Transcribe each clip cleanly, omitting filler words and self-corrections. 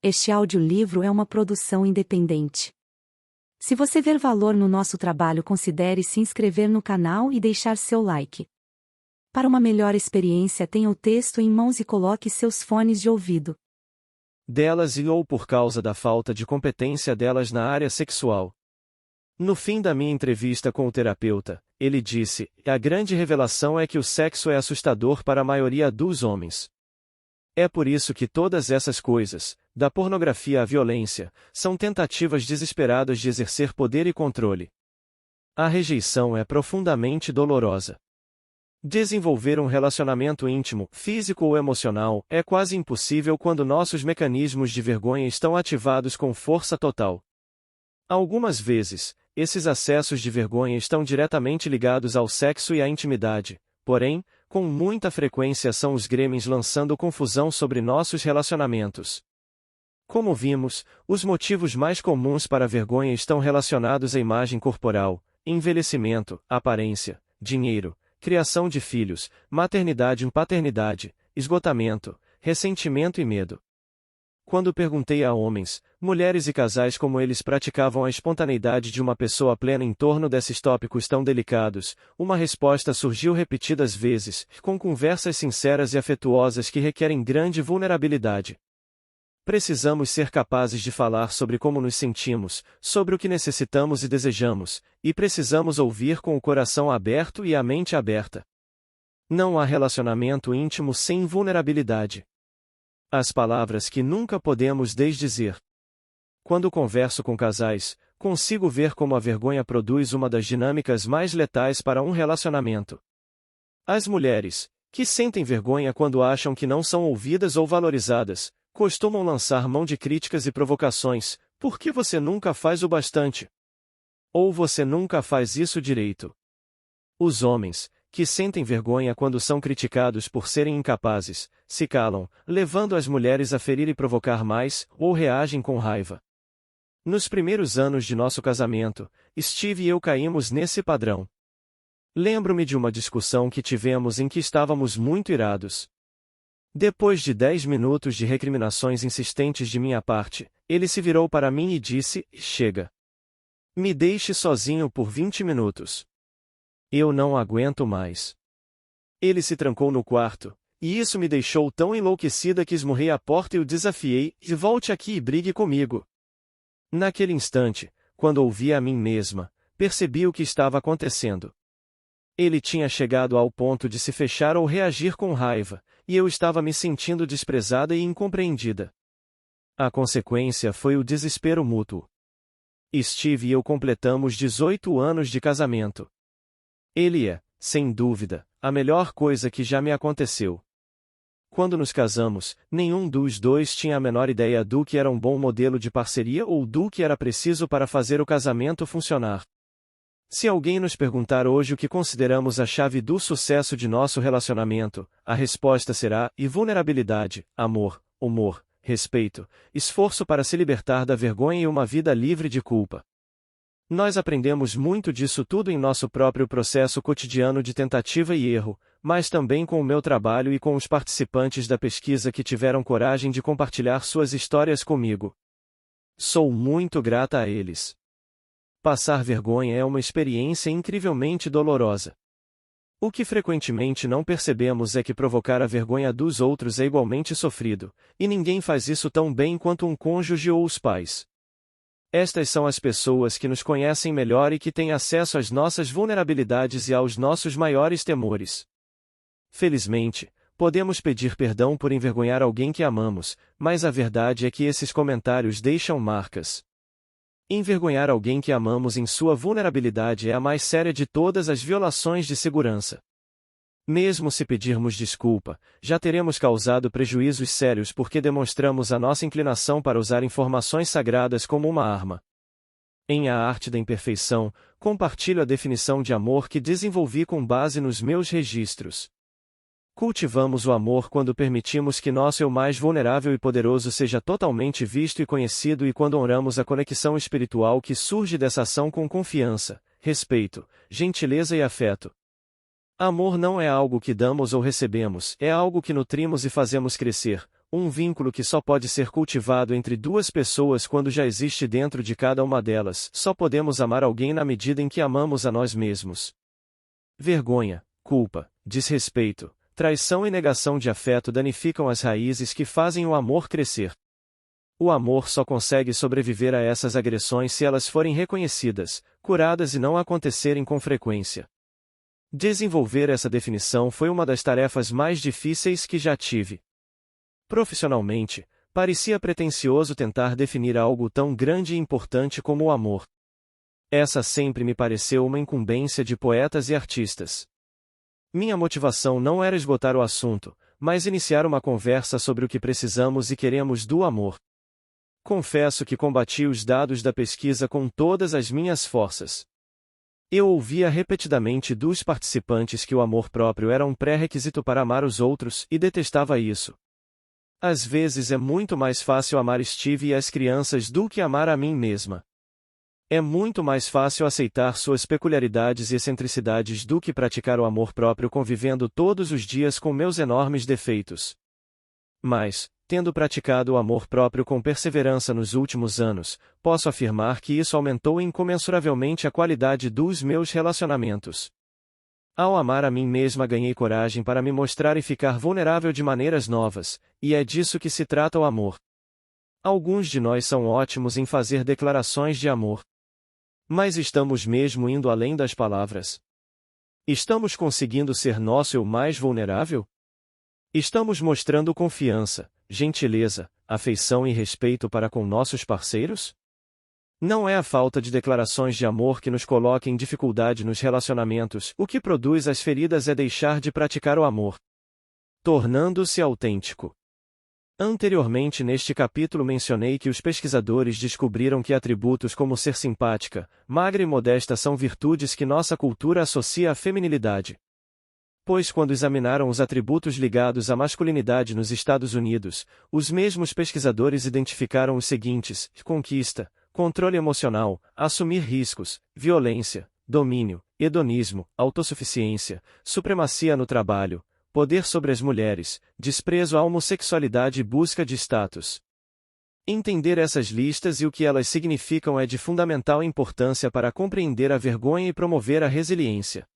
Este audiolivro é uma produção independente. Se você ver valor no nosso trabalho, considere se inscrever no canal e deixar seu like. Para uma melhor experiência, tenha o texto em mãos e coloque seus fones de ouvido. Delas e ou por causa da falta de competência delas na área sexual. No fim da minha entrevista com o terapeuta, ele disse: a grande revelação é que o sexo é assustador para a maioria dos homens. É por isso que todas essas coisas, da pornografia à violência, são tentativas desesperadas de exercer poder e controle. A rejeição é profundamente dolorosa. Desenvolver um relacionamento íntimo, físico ou emocional, é quase impossível quando nossos mecanismos de vergonha estão ativados com força total. Algumas vezes, esses acessos de vergonha estão diretamente ligados ao sexo e à intimidade, porém, com muita frequência são os gremlins lançando confusão sobre nossos relacionamentos. Como vimos, os motivos mais comuns para a vergonha estão relacionados à imagem corporal, envelhecimento, aparência, dinheiro, criação de filhos, maternidade e paternidade, esgotamento, ressentimento e medo. Quando perguntei a homens, mulheres e casais como eles praticavam a espontaneidade de uma pessoa plena em torno desses tópicos tão delicados, uma resposta surgiu repetidas vezes, com conversas sinceras e afetuosas que requerem grande vulnerabilidade. Precisamos ser capazes de falar sobre como nos sentimos, sobre o que necessitamos e desejamos, e precisamos ouvir com o coração aberto e a mente aberta. Não há relacionamento íntimo sem vulnerabilidade. As palavras que nunca podemos desdizer. Quando converso com casais, consigo ver como a vergonha produz uma das dinâmicas mais letais para um relacionamento. As mulheres, que sentem vergonha quando acham que não são ouvidas ou valorizadas, costumam lançar mão de críticas e provocações: por que você nunca faz o bastante? Ou você nunca faz isso direito? Os homens, que sentem vergonha quando são criticados por serem incapazes, se calam, levando as mulheres a ferir e provocar mais, ou reagem com raiva. Nos primeiros anos de nosso casamento, Steve e eu caímos nesse padrão. Lembro-me de uma discussão que tivemos em que estávamos muito irados. Depois de 10 minutos de recriminações insistentes de minha parte, ele se virou para mim e disse: chega. Me deixe sozinho por 20 minutos. Eu não aguento mais. Ele se trancou no quarto, e isso me deixou tão enlouquecida que esmurrei a porta e o desafiei: volte aqui e brigue comigo. Naquele instante, quando ouvi a mim mesma, percebi o que estava acontecendo. Ele tinha chegado ao ponto de se fechar ou reagir com raiva, e eu estava me sentindo desprezada e incompreendida. A consequência foi o desespero mútuo. Steve e eu completamos 18 anos de casamento. Ele é, sem dúvida, a melhor coisa que já me aconteceu. Quando nos casamos, nenhum dos dois tinha a menor ideia do que era um bom modelo de parceria ou do que era preciso para fazer o casamento funcionar. Se alguém nos perguntar hoje o que consideramos a chave do sucesso de nosso relacionamento, a resposta será: vulnerabilidade, amor, humor, respeito, esforço para se libertar da vergonha e uma vida livre de culpa. Nós aprendemos muito disso tudo em nosso próprio processo cotidiano de tentativa e erro, mas também com o meu trabalho e com os participantes da pesquisa que tiveram coragem de compartilhar suas histórias comigo. Sou muito grata a eles. Passar vergonha é uma experiência incrivelmente dolorosa. O que frequentemente não percebemos é que provocar a vergonha dos outros é igualmente sofrido, e ninguém faz isso tão bem quanto um cônjuge ou os pais. Estas são as pessoas que nos conhecem melhor e que têm acesso às nossas vulnerabilidades e aos nossos maiores temores. Felizmente, podemos pedir perdão por envergonhar alguém que amamos, mas a verdade é que esses comentários deixam marcas. Envergonhar alguém que amamos em sua vulnerabilidade é a mais séria de todas as violações de segurança. Mesmo se pedirmos desculpa, já teremos causado prejuízos sérios porque demonstramos a nossa inclinação para usar informações sagradas como uma arma. Em A Arte da Imperfeição, compartilho a definição de amor que desenvolvi com base nos meus registros. Cultivamos o amor quando permitimos que nosso eu mais vulnerável e poderoso seja totalmente visto e conhecido e quando honramos a conexão espiritual que surge dessa ação com confiança, respeito, gentileza e afeto. Amor não é algo que damos ou recebemos, é algo que nutrimos e fazemos crescer, um vínculo que só pode ser cultivado entre duas pessoas quando já existe dentro de cada uma delas. Só podemos amar alguém na medida em que amamos a nós mesmos. Vergonha, culpa, desrespeito, traição e negação de afeto danificam as raízes que fazem o amor crescer. O amor só consegue sobreviver a essas agressões se elas forem reconhecidas, curadas e não acontecerem com frequência. Desenvolver essa definição foi uma das tarefas mais difíceis que já tive. Profissionalmente, parecia pretensioso tentar definir algo tão grande e importante como o amor. Essa sempre me pareceu uma incumbência de poetas e artistas. Minha motivação não era esgotar o assunto, mas iniciar uma conversa sobre o que precisamos e queremos do amor. Confesso que combati os dados da pesquisa com todas as minhas forças. Eu ouvia repetidamente dos participantes que o amor próprio era um pré-requisito para amar os outros e detestava isso. Às vezes é muito mais fácil amar Steve e as crianças do que amar a mim mesma. É muito mais fácil aceitar suas peculiaridades e excentricidades do que praticar o amor próprio convivendo todos os dias com meus enormes defeitos. Mas, tendo praticado o amor próprio com perseverança nos últimos anos, posso afirmar que isso aumentou incomensuravelmente a qualidade dos meus relacionamentos. Ao amar a mim mesma ganhei coragem para me mostrar e ficar vulnerável de maneiras novas, e é disso que se trata o amor. Alguns de nós são ótimos em fazer declarações de amor. Mas estamos mesmo indo além das palavras? Estamos conseguindo ser nosso eu mais vulnerável? Estamos mostrando confiança, gentileza, afeição e respeito para com nossos parceiros? Não é a falta de declarações de amor que nos coloca em dificuldade nos relacionamentos, o que produz as feridas é deixar de praticar o amor. Tornando-se autêntico. Anteriormente neste capítulo mencionei que os pesquisadores descobriram que atributos como ser simpática, magra e modesta são virtudes que nossa cultura associa à feminilidade. Pois quando examinaram os atributos ligados à masculinidade nos Estados Unidos, os mesmos pesquisadores identificaram os seguintes: conquista, controle emocional, assumir riscos, violência, domínio, hedonismo, autossuficiência, supremacia no trabalho, poder sobre as mulheres, desprezo à homossexualidade e busca de status. Entender essas listas e o que elas significam é de fundamental importância para compreender a vergonha e promover a resiliência.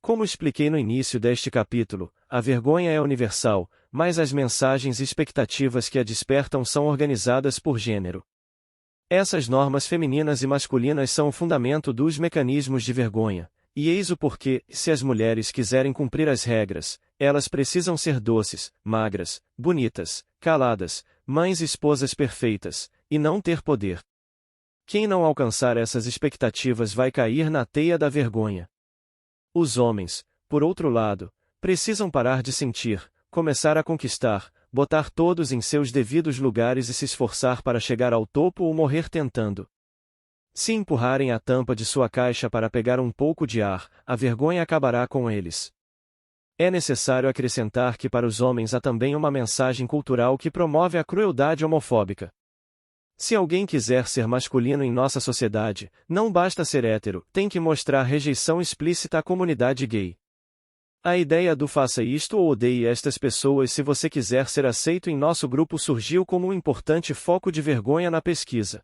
Como expliquei no início deste capítulo, a vergonha é universal, mas as mensagens e expectativas que a despertam são organizadas por gênero. Essas normas femininas e masculinas são o fundamento dos mecanismos de vergonha, e eis o porquê: se as mulheres quiserem cumprir as regras, elas precisam ser doces, magras, bonitas, caladas, mães e esposas perfeitas, e não ter poder. Quem não alcançar essas expectativas vai cair na teia da vergonha. Os homens, por outro lado, precisam parar de sentir, começar a conquistar, botar todos em seus devidos lugares e se esforçar para chegar ao topo ou morrer tentando. Se empurrarem a tampa de sua caixa para pegar um pouco de ar, a vergonha acabará com eles. É necessário acrescentar que para os homens há também uma mensagem cultural que promove a crueldade homofóbica. Se alguém quiser ser masculino em nossa sociedade, não basta ser hétero, tem que mostrar rejeição explícita à comunidade gay. A ideia do faça isto ou odeie estas pessoas se você quiser ser aceito em nosso grupo surgiu como um importante foco de vergonha na pesquisa.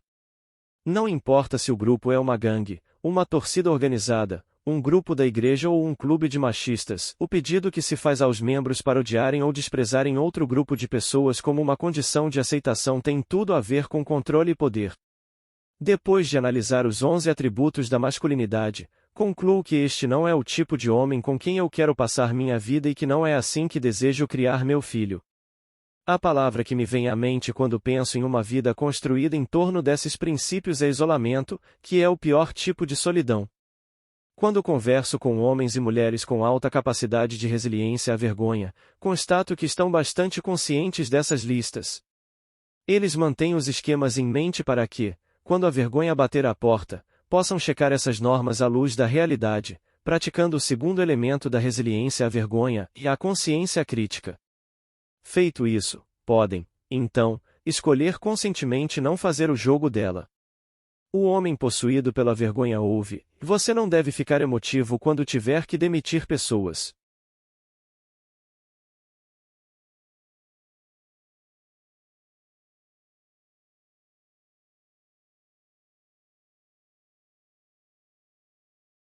Não importa se o grupo é uma gangue, uma torcida organizada, um grupo da igreja ou um clube de machistas, o pedido que se faz aos membros para odiarem ou desprezarem outro grupo de pessoas como uma condição de aceitação tem tudo a ver com controle e poder. Depois de analisar os 11 atributos da masculinidade, concluo que este não é o tipo de homem com quem eu quero passar minha vida e que não é assim que desejo criar meu filho. A palavra que me vem à mente quando penso em uma vida construída em torno desses princípios é isolamento, que é o pior tipo de solidão. Quando converso com homens e mulheres com alta capacidade de resiliência à vergonha, constato que estão bastante conscientes dessas listas. Eles mantêm os esquemas em mente para que, quando a vergonha bater à porta, possam checar essas normas à luz da realidade, praticando o segundo elemento da resiliência à vergonha e a consciência crítica. Feito isso, podem, então, escolher conscientemente não fazer o jogo dela. O homem possuído pela vergonha ouve: você não deve ficar emotivo quando tiver que demitir pessoas.